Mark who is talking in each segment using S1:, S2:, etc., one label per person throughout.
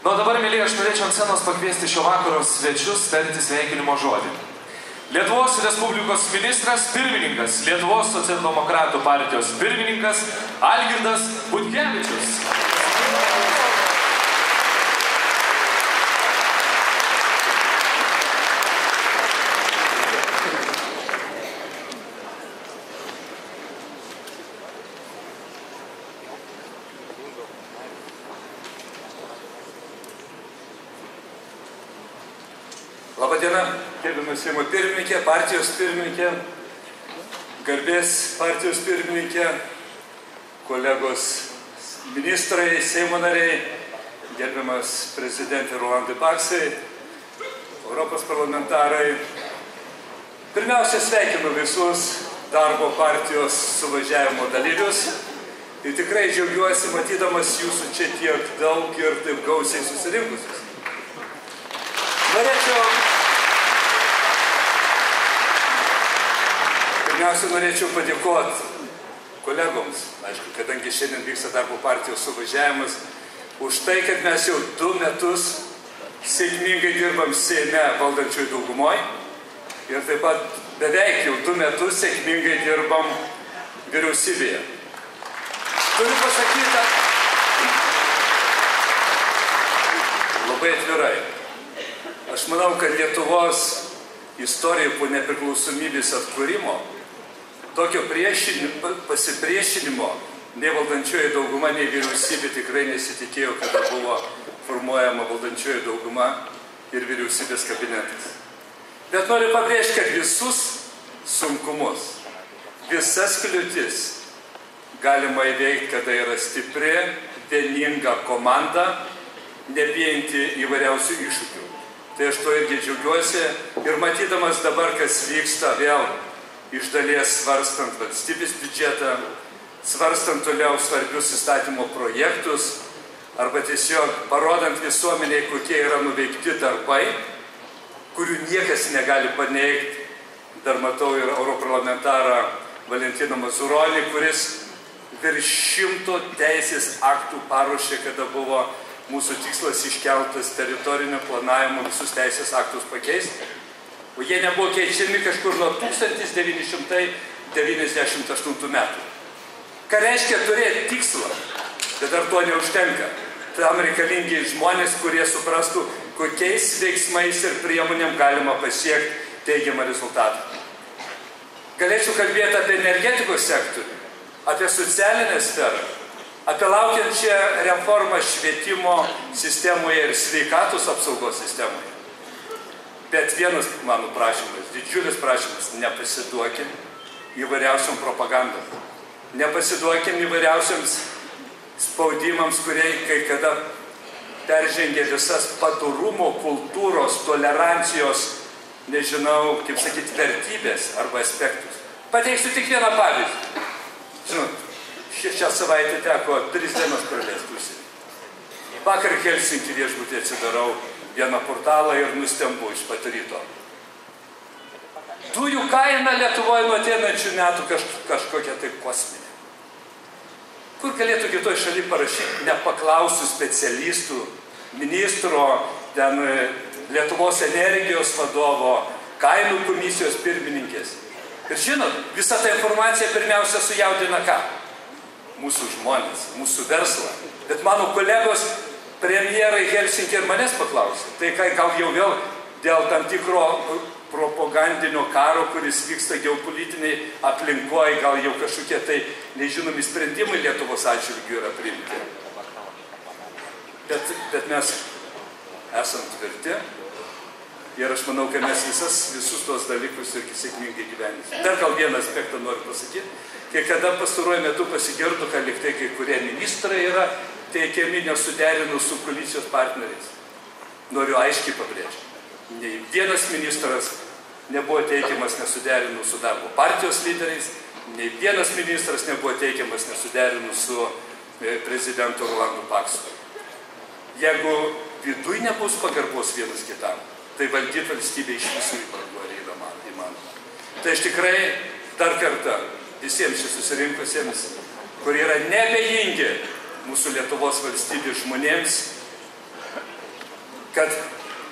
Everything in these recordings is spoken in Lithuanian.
S1: Nu, dabar, mėly, aš norėčiau ant scenos pakviesti šio vakaro svečius tarti sveikinimo žodį. Lietuvos Respublikos ministras pirmininkas, Lietuvos socialdemokratų partijos pirmininkas Algirdas Butkevičius.
S2: Labadiena, gerbiamas Seimo pirmininkė, partijos pirmininkė, garbės partijos pirmininkė, kolegos ministrai, Seimo nariai, gerbiamas prezidentė Rolandai Paksai, Europos parlamentarai. Pirmiausia, sveikinu visus darbo partijos suvažiavimo dalyvius ir tikrai džiaugiuosi matydamas jūsų čia tiek daug ir taip gausiai susirinkusius. Pirmiausia, norėčiau padėkoti kolegoms, aišku, kadangi šiandien vyksta darbo partijos suvažiavimas, už tai, kad mes jau 2 metus sėkmingai dirbam Seime valdančioj daugumoj ir taip pat beveik jau 2 metus sėkmingai dirbam vyriausybėje. Turiu pasakyti labai atvirai. Aš manau, kad Lietuvos istorija po nepriklausomybės atkūrimo tokio pasipriešinimo nei valdančioji dauguma, nei vyriausybė tikrai nesitikėjo, kada buvo formuojama valdančioji dauguma ir vyriausybės kabinetas. Bet noriu pabrėžti, kad visus sunkumus, visas kliūtis galima įveikti, kada yra stipri, vieninga komanda, nebijanti įvairiausių iššūkių. Tai aš to irgi džiaugiuosi ir matydamas dabar, kas vyksta vėl iš dalies svarstant valstybės biudžetą, svarstant toliau svarbius įstatymo projektus arba tiesiog parodant visuomeniai, kokie yra nuveikti darbai, kurių niekas negali paneigti. Dar matau ir europarlamentarą Valentiną Mazuronį, kuris virš 100 teisės aktų paruošė, kada buvo mūsų tikslas iškeltas teritorinio planavimo visus teisės aktus pakeisti, o jie nebuvo keičiami kažkur nuo 1998 metų. Ką reiškia turėti tikslą, bet ar to neužtenka? Tam reikalingi žmonės, kurie suprastų, kokiais veiksmais ir priemonėm galima pasiekti teigiamą rezultatą. Galėčiau kalbėti apie energetikos sektorių, apie socialinę sferą, apie laukiančią reformą švietimo sistemoje ir sveikatos apsaugos sistemoje. Bet vienas mano prašymas, didžiulis prašymas, nepasiduokim įvairiausiam propagandam. Nepasiduokim įvairiausiams spaudimams, kurie kai kada peržengia visas padorumo, kultūros, tolerancijos, nežinau, kaip sakyti, vertybės arba aspektus. Pateiksiu tik vieną pavyzdį. Žinot, šią savaitę teko 3 dienas praleisti užsienį. Vakar Helsinkį viešbutį atsidarau vieną portalą ir nustembu iš pat ryto. Dujų kaina Lietuvoje nuo ateinančių metų kažkokia tai kosminė. Kur galėtų kitoj šaly parašyti, nepaklausiu specialistų, ministro, ten Lietuvos energijos vadovo, kainų komisijos pirmininkės. Ir žinot, visa ta informacija pirmiausia sujaudina ką? Mūsų žmonės, mūsų verslą. Bet mano kolegos premjerai Helsinkį ir manęs paklausė. Tai gal jau vėl dėl tam tikro propagandinio karo, kuris vyksta geopolitiniai aplinkoje, gal jau kažkokie tai nežinomi sprendimai Lietuvos atžvilgiu yra priimti. Bet mes esam tvirti ir aš manau, kad mes visus tos dalykus irgi sėkmingai gyvenysime. Dar gal vieną aspektą noriu pasakyti. Kai kada pastaruoju metu pasigirdo, kad lyg tai kai kurie ministrai yra teikiami nesuderinus su koalicijos partneriais. Noriu aiškiai pabrėžti. Nei vienas ministras nebuvo teikiamas nesuderinus su darbo partijos lyderiais, nei vienas ministras nebuvo teikiamas nesuderinus su prezidentu Rolandu Paksu. Jeigu viduj nebus pagarbos vienas kitam, tai valdyti valstybė iš visų įmanoma. Tai aš tikrai dar kartą visiems čia susirinkusiems, kurie yra nebejingi mūsų Lietuvos valstybės žmonėms, kad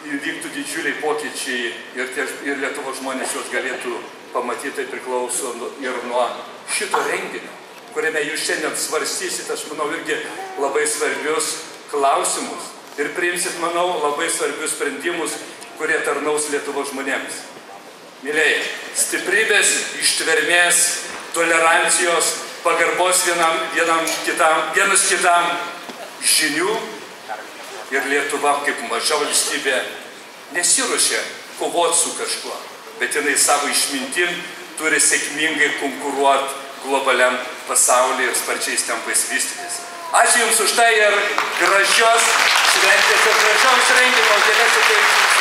S2: įvyktų didžiuliai pokyčiai ir Lietuvos žmonės juos galėtų pamatyti, tai priklauso ir nuo šito renginio, kuriame jūs šiandien svarstysit, aš manau, irgi labai svarbius klausimus ir priimsit, manau, labai svarbius sprendimus, kurie tarnaus Lietuvos žmonėms. Mylėjai, stiprybės, ištvermės, tolerancijos, pagarbos vienas kitam, žinių ir Lietuva kaip maža valstybė nesiruošia kovoti su kažkuo, bet jinai savo išmintim turi sėkmingai konkuruoti globaliam pasaulyje ir sparčiais tempais vystytis. Ačiū Jums už tai ir gražios šventės ir gražiaus renginio.